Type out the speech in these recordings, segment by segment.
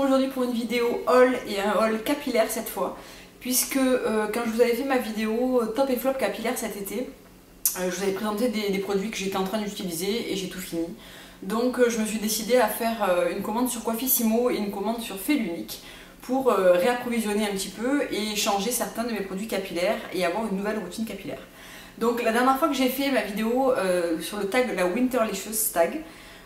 aujourd'hui pour une vidéo haul et un haul capillaire cette fois, puisque quand je vous avais fait ma vidéo top et flop capillaire cet été, je vous avais présenté des produits que j'étais en train d'utiliser et j'ai tout fini. Donc je me suis décidée à faire une commande sur Coiffissimo et une commande sur Fait l'Unique pour réapprovisionner un petit peu et changer certains de mes produits capillaires et avoir une nouvelle routine capillaire. Donc la dernière fois que j'ai fait ma vidéo sur le tag, la Winterlicious tag,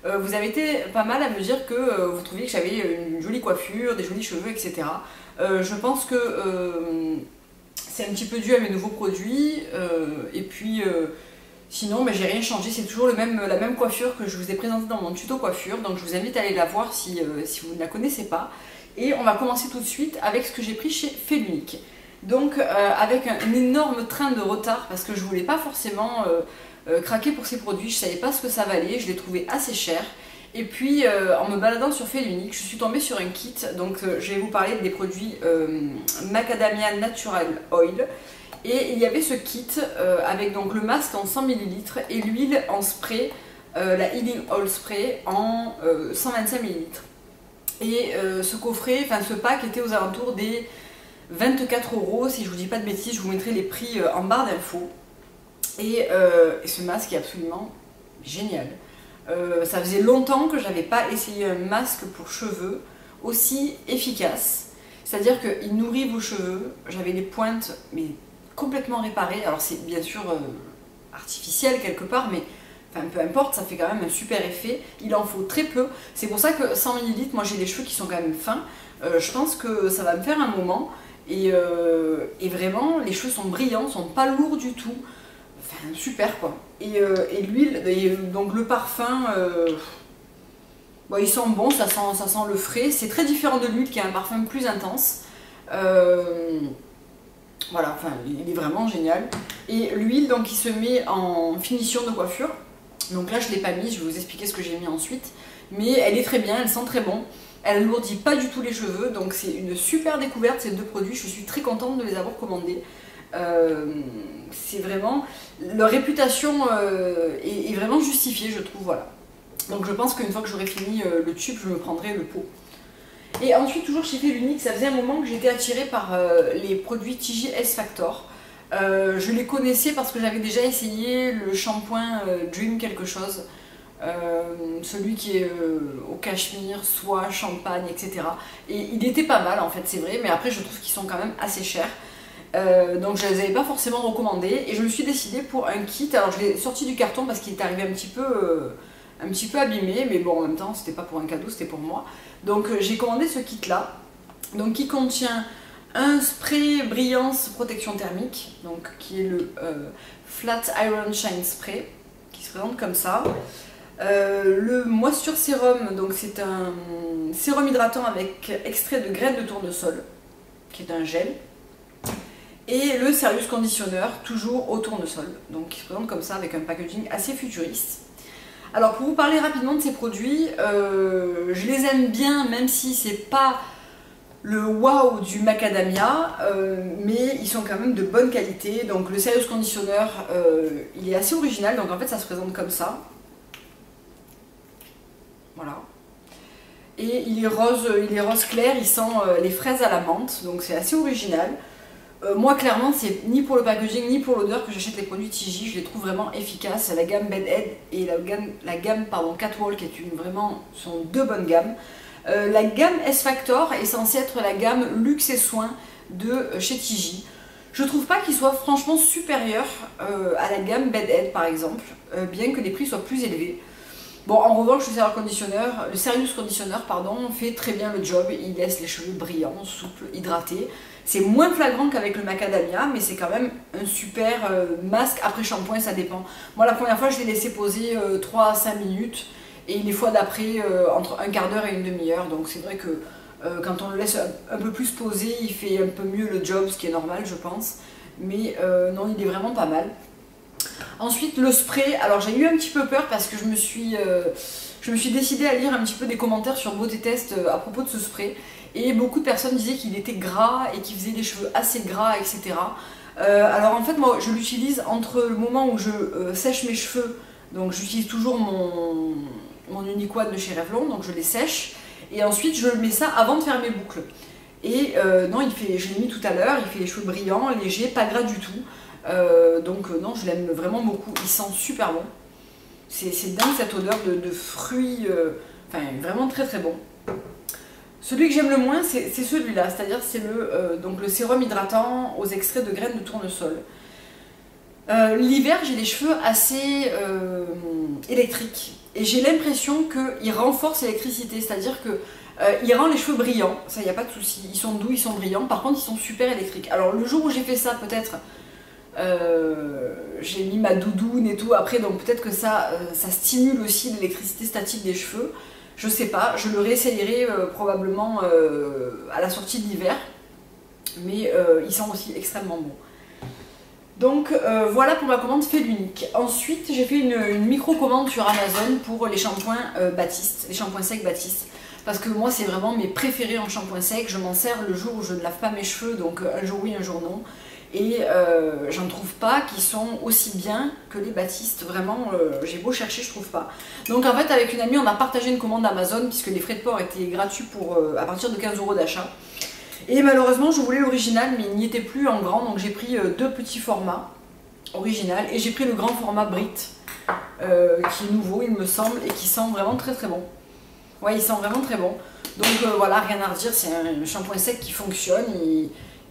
vous avez été pas mal à me dire que vous trouviez que j'avais une jolie coiffure, des jolis cheveux, etc. Je pense que c'est un petit peu dû à mes nouveaux produits, et puis sinon j'ai rien changé, c'est toujours la même coiffure que je vous ai présentée dans mon tuto coiffure, donc je vous invite à aller la voir si vous ne la connaissez pas. Et on va commencer tout de suite avec ce que j'ai pris chez Fait l'Unique. Donc avec un énorme train de retard parce que je voulais pas forcément craquer pour ces produits, je savais pas ce que ça valait, je les trouvais assez chers. Et puis en me baladant sur Fait l'Unique, je suis tombée sur un kit, donc je vais vous parler des produits Macadamia Natural Oil. Et il y avait ce kit avec donc le masque en 100 ml et l'huile en spray, la Healing Oil Spray en 125 ml. Et ce coffret, enfin ce pack était aux alentours des 24 €, si je vous dis pas de bêtises, je vous mettrai les prix en barre d'infos. Et ce masque est absolument génial. Ça faisait longtemps que j'avais pas essayé un masque pour cheveux aussi efficace. C'est-à-dire qu'il nourrit vos cheveux, j'avais les pointes mais complètement réparées. Alors c'est bien sûr artificiel quelque part, mais enfin, peu importe, ça fait quand même un super effet. Il en faut très peu. C'est pour ça que 100 ml, moi j'ai les cheveux qui sont quand même fins. Je pense que ça va me faire un moment. Et vraiment, les cheveux sont brillants, sont pas lourds du tout. Enfin, super quoi. Et l'huile, donc le parfum, bon, il sent bon, ça sent le frais. C'est très différent de l'huile qui a un parfum plus intense. Voilà, enfin, il est vraiment génial. Et l'huile, donc, il se met en finition de coiffure. Donc là, je ne l'ai pas mis, je vais vous expliquer ce que j'ai mis ensuite. Mais elle est très bien, elle sent très bon. Elle n'alourdit pas du tout les cheveux, donc c'est une super découverte ces deux produits. Je suis très contente de les avoir commandés. C'est vraiment... Leur réputation est vraiment justifiée, je trouve, voilà. Donc je pense qu'une fois que j'aurai fini le tube, je me prendrai le pot. Et ensuite, toujours chez Fait l'Unique, ça faisait un moment que j'étais attirée par les produits TIGI S-Factor. Je les connaissais parce que j'avais déjà essayé le shampoing Dream quelque chose, celui qui est au cachemire, soie, champagne, etc. Et il était pas mal en fait, c'est vrai, mais après je trouve qu'ils sont quand même assez chers. Donc je les avais pas forcément recommandés et je me suis décidée pour un kit. Alors je l'ai sorti du carton parce qu'il est arrivé un petit peu abîmé, mais bon en même temps c'était pas pour un cadeau, c'était pour moi. Donc j'ai commandé ce kit là, donc qui contient un spray brillance protection thermique, donc qui est le Flat Iron Shine Spray, qui se présente comme ça. Le Moisture Sérum, donc c'est un sérum hydratant avec extrait de graines de tournesol, qui est un gel. Et le Serious Conditioner, toujours au tournesol, donc qui se présente comme ça avec un packaging assez futuriste. Alors pour vous parler rapidement de ces produits, je les aime bien, même si c'est pas le wow du macadamia, mais ils sont quand même de bonne qualité. Donc le Serious Conditioner, il est assez original, donc en fait ça se présente comme ça. Voilà. Et il est rose clair, il sent les fraises à la menthe, donc c'est assez original. Moi clairement c'est ni pour le packaging ni pour l'odeur que j'achète les produits TIGI, je les trouve vraiment efficaces. La gamme Bedhead et la gamme Catwalk sont deux bonnes gammes. La gamme S-Factor est censée être la gamme luxe et soins de chez TIGI. Je trouve pas qu'il soit franchement supérieur à la gamme Bedhead par exemple, bien que les prix soient plus élevés. Bon, en revanche, le Serious Conditioner, fait très bien le job. Il laisse les cheveux brillants, souples, hydratés. C'est moins flagrant qu'avec le macadamia, mais c'est quand même un super masque après shampoing, ça dépend. Moi, la première fois, je l'ai laissé poser 3 à 5 minutes, et les fois d'après, entre un quart d'heure et une demi-heure. Donc c'est vrai que quand on le laisse un peu plus poser, il fait un peu mieux le job, ce qui est normal, je pense. Mais non, il est vraiment pas mal. Ensuite le spray, alors j'ai eu un petit peu peur parce que je me suis décidée à lire un petit peu des commentaires sur Beauté Test à propos de ce spray et beaucoup de personnes disaient qu'il était gras et qu'il faisait des cheveux assez gras, etc. Alors en fait moi je l'utilise entre le moment où je sèche mes cheveux, donc j'utilise toujours mon Unique One de chez Revlon, donc je les sèche Et ensuite je mets ça avant de faire mes boucles. Et non, je l'ai mis tout à l'heure, il fait les cheveux brillants, légers, pas gras du tout. Donc non, je l'aime vraiment beaucoup, il sent super bon. C'est dingue cette odeur de fruits, enfin vraiment très très bon. Celui que j'aime le moins, c'est celui-là, c'est-à-dire c'est donc le sérum hydratant aux extraits de graines de tournesol. L'hiver, j'ai les cheveux assez électriques et j'ai l'impression qu'il renforce l'électricité, c'est-à-dire que il rend les cheveux brillants, ça y a pas de souci, ils sont doux, ils sont brillants, par contre ils sont super électriques. Alors le jour où j'ai fait ça, peut-être j'ai mis ma doudoune et tout après, donc peut-être que ça stimule aussi l'électricité statique des cheveux, je sais pas, je le réessayerai probablement à la sortie de l'hiver, mais il sent aussi extrêmement bon. Donc voilà pour ma commande fait l'unique. Ensuite j'ai fait une micro-commande sur Amazon pour les shampoings Baptiste, les shampoings secs Baptiste. Parce que moi c'est vraiment mes préférés en shampoing sec, je m'en sers le jour où je ne lave pas mes cheveux, donc un jour oui, un jour non. Et j'en trouve pas qui sont aussi bien que les Baptiste, vraiment j'ai beau chercher, je trouve pas. Donc en fait avec une amie on a partagé une commande Amazon puisque les frais de port étaient gratuits à partir de 15 € d'achat. Et malheureusement je voulais l'original mais il n'y était plus en grand, donc j'ai pris deux petits formats original et j'ai pris le grand format Brit qui est nouveau il me semble et qui sent vraiment très très bon. Ouais, il sent vraiment très bon. Donc voilà, rien à redire, c'est un shampoing sec qui fonctionne,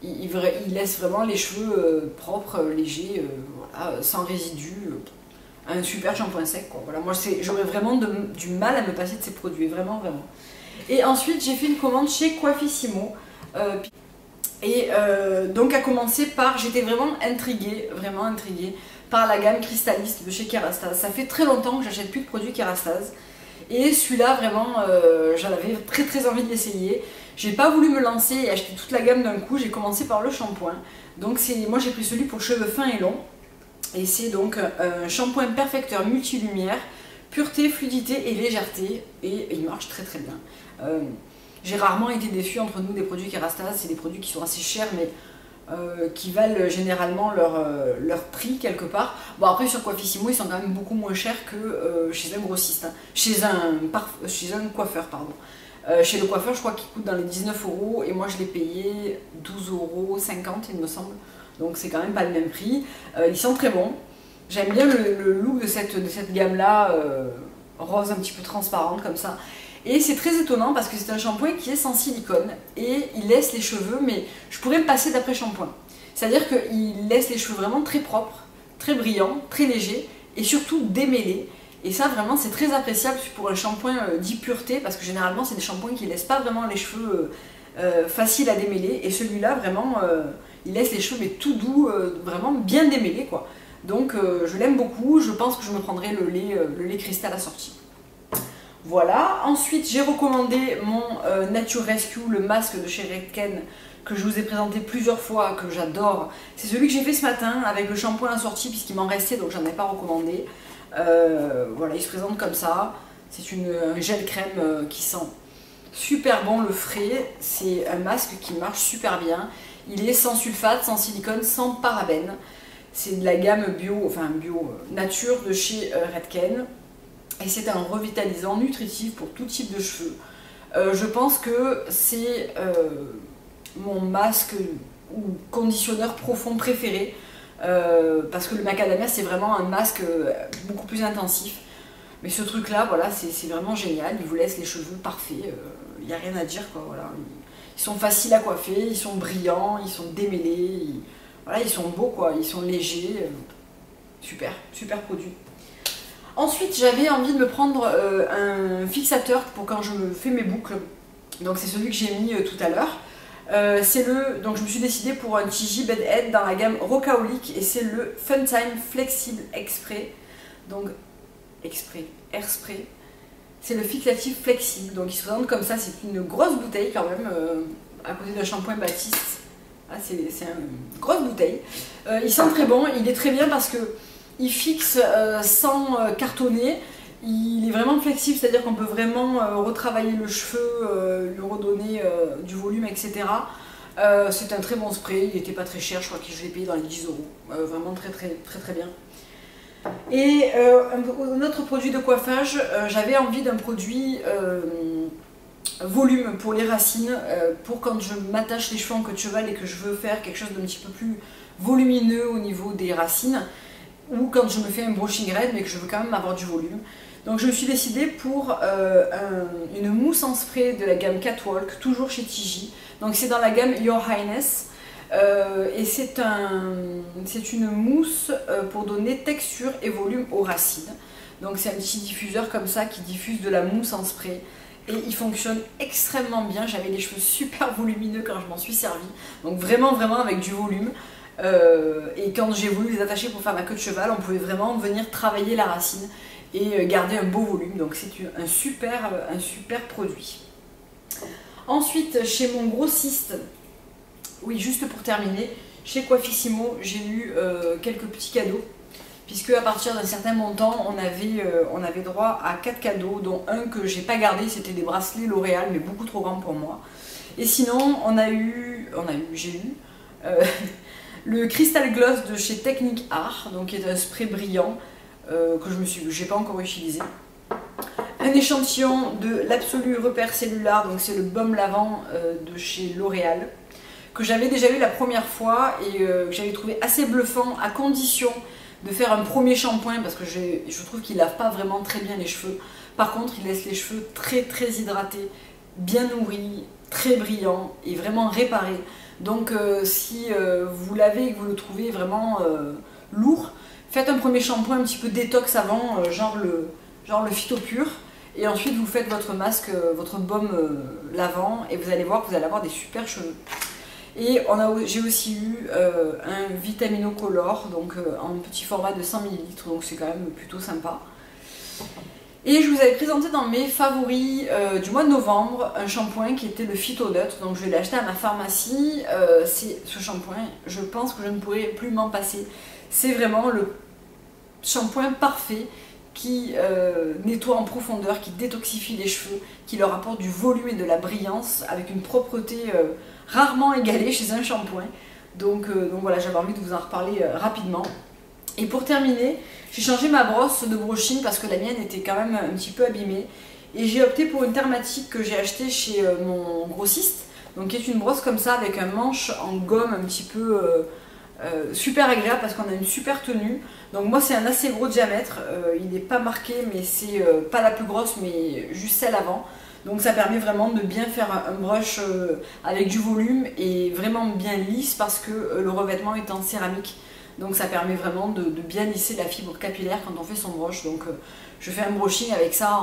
il laisse vraiment les cheveux propres, légers, voilà, sans résidus. Un super shampoing sec quoi. Voilà, moi j'aurais vraiment du mal à me passer de ces produits, vraiment vraiment. Et ensuite j'ai fait une commande chez Coiffissimo. Donc à commencer par, j'étais vraiment intriguée par la gamme Crystaliste de chez Kerastase. Ça fait très longtemps que j'achète plus de produits Kerastase. Et celui-là vraiment j'en avais très très envie de l'essayer. J'ai pas voulu me lancer et acheter toute la gamme d'un coup, j'ai commencé par le shampoing. Donc moi j'ai pris celui pour cheveux fins et longs. Et c'est donc un shampoing perfecteur multilumière, pureté, fluidité et légèreté. Et il marche très très bien. J'ai rarement été déçue entre nous des produits Kerastase, c'est des produits qui sont assez chers mais qui valent généralement leur prix quelque part. Bon après sur Coiffissimo ils sont quand même beaucoup moins chers que chez un grossiste, hein. chez un coiffeur pardon. Chez le coiffeur je crois qu'il coûte dans les 19 € et moi je l'ai payé 12,50 € il me semble. Donc c'est quand même pas le même prix. Ils sont très bons. J'aime bien le look de cette gamme là, rose un petit peu transparente comme ça. Et c'est très étonnant parce que c'est un shampoing qui est sans silicone et il laisse les cheveux, mais je pourrais me passer d'après shampoing. C'est-à-dire qu'il laisse les cheveux vraiment très propres, très brillants, très légers et surtout démêlés. Et ça vraiment c'est très appréciable pour un shampoing dit pureté parce que généralement c'est des shampoings qui ne laissent pas vraiment les cheveux faciles à démêler. Et celui-là vraiment il laisse les cheveux mais tout doux, vraiment bien démêlés quoi. Donc je l'aime beaucoup, je pense que je me prendrai le lait cristal à sortie. Voilà, ensuite j'ai recommandé mon Nature Rescue, le masque de chez Redken que je vous ai présenté plusieurs fois, que j'adore. C'est celui que j'ai fait ce matin avec le shampoing assorti puisqu'il m'en restait donc j'en ai pas recommandé. Voilà, il se présente comme ça, c'est un gel crème qui sent super bon le frais, c'est un masque qui marche super bien. Il est sans sulfate, sans silicone, sans parabènes. C'est de la gamme bio nature de chez Redken. Et c'est un revitalisant nutritif pour tout type de cheveux. Je pense que c'est mon masque ou conditionneur profond préféré parce que le macadamia c'est vraiment un masque beaucoup plus intensif. Mais ce truc là, voilà, c'est vraiment génial. Il vous laisse les cheveux parfaits. Il n'y a rien à dire quoi. Voilà. Ils sont faciles à coiffer, ils sont brillants, ils sont démêlés. Voilà, ils sont beaux quoi, ils sont légers. Super, super produit. Ensuite, j'avais envie de me prendre un fixateur pour quand je me fais mes boucles. Donc c'est celui que j'ai mis tout à l'heure. Donc je me suis décidée pour un TJ Bed Head dans la gamme Rocaolic et c'est le Funtime Flexible Exprès. Donc Airspray. C'est le fixatif flexible. Donc il se présente comme ça, c'est une grosse bouteille quand même, à côté d'un shampoing Baptiste. Ah, c'est une grosse bouteille. Il sent très bon, il est très bien parce que il fixe sans cartonner, il est vraiment flexible, c'est-à-dire qu'on peut vraiment retravailler le cheveu, lui redonner du volume, etc. C'est un très bon spray, il n'était pas très cher, je crois que je l'ai payé dans les 10 €. Vraiment très très très très bien. Et un autre produit de coiffage, j'avais envie d'un produit volume pour les racines, pour quand je m'attache les cheveux en queue de cheval et que je veux faire quelque chose d'un petit peu plus volumineux au niveau des racines, ou quand je me fais un brushing raid mais que je veux quand même avoir du volume. Donc je me suis décidée pour une mousse en spray de la gamme Catwalk, toujours chez Tigi. Donc c'est dans la gamme Your Highness. Et c'est une mousse pour donner texture et volume aux racines. Donc c'est un petit diffuseur comme ça qui diffuse de la mousse en spray. Et il fonctionne extrêmement bien. J'avais les cheveux super volumineux quand je m'en suis servi. Donc vraiment avec du volume. Et quand j'ai voulu les attacher pour faire ma queue de cheval, on pouvait vraiment venir travailler la racine et garder un beau volume. Donc c'est un super produit. Ensuite, chez mon grossiste, oui, juste pour terminer, chez Coiffissimo, j'ai eu quelques petits cadeaux. Puisque à partir d'un certain montant, on avait droit à 4 cadeaux, dont un que j'ai pas gardé, c'était des bracelets L'Oréal, mais beaucoup trop grands pour moi. Et sinon, j'ai eu le Crystal Gloss de chez Technique Art, donc qui est un spray brillant que j'ai pas encore utilisé. Un échantillon de l'Absolu Repère Cellulaire, donc c'est le baume lavant de chez L'Oréal, que j'avais déjà eu la première fois et que j'avais trouvé assez bluffant, à condition de faire un premier shampoing, parce que je trouve qu'il lave pas vraiment très bien les cheveux. Par contre, il laisse les cheveux très hydratés, bien nourris, très brillants et vraiment réparés. Donc si vous lavez et que vous le trouvez vraiment lourd, faites un premier shampoing un petit peu détox avant, genre le Phytopur, et ensuite vous faites votre masque, votre baume lavant, et vous allez voir que vous allez avoir des super cheveux. Et j'ai aussi eu un Vitaminocolor, donc en petit format de 100 ml, donc c'est quand même plutôt sympa. Et je vous avais présenté dans mes favoris du mois de novembre un shampoing qui était le Phytonut, donc je l'ai acheté à ma pharmacie. Ce shampoing, je pense que je ne pourrai plus m'en passer. C'est vraiment le shampoing parfait qui nettoie en profondeur, qui détoxifie les cheveux, qui leur apporte du volume et de la brillance avec une propreté rarement égalée chez un shampoing. Donc voilà, j'avais envie de vous en reparler rapidement. Et pour terminer, j'ai changé ma brosse de brushing parce que la mienne était quand même un petit peu abîmée. Et j'ai opté pour une Thermatic que j'ai achetée chez mon grossiste. Donc qui est une brosse comme ça avec un manche en gomme un petit peu super agréable parce qu'on a une super tenue. Donc moi c'est un assez gros diamètre, il n'est pas marqué mais c'est pas la plus grosse mais juste celle avant. Donc ça permet vraiment de bien faire un brush avec du volume et vraiment bien lisse parce que le revêtement est en céramique. Donc ça permet vraiment de bien lisser la fibre capillaire quand on fait son brush. Donc je fais un brushing avec ça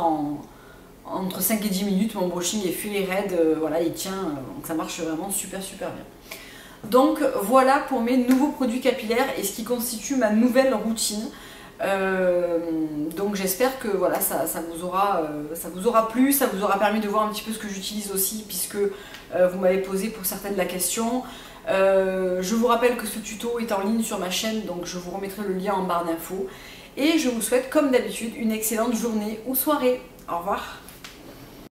entre 5 et 10 minutes. Mon brushing est fait et raide, voilà, il tient, donc ça marche vraiment super bien. Donc voilà pour mes nouveaux produits capillaires et ce qui constitue ma nouvelle routine. Donc j'espère que voilà, ça vous aura plu, ça vous aura permis de voir un petit peu ce que j'utilise aussi puisque vous m'avez posé pour certaines la question. Je vous rappelle que ce tuto est en ligne sur ma chaîne, donc je vous remettrai le lien en barre d'infos. Et je vous souhaite comme d'habitude une excellente journée ou soirée. Au revoir.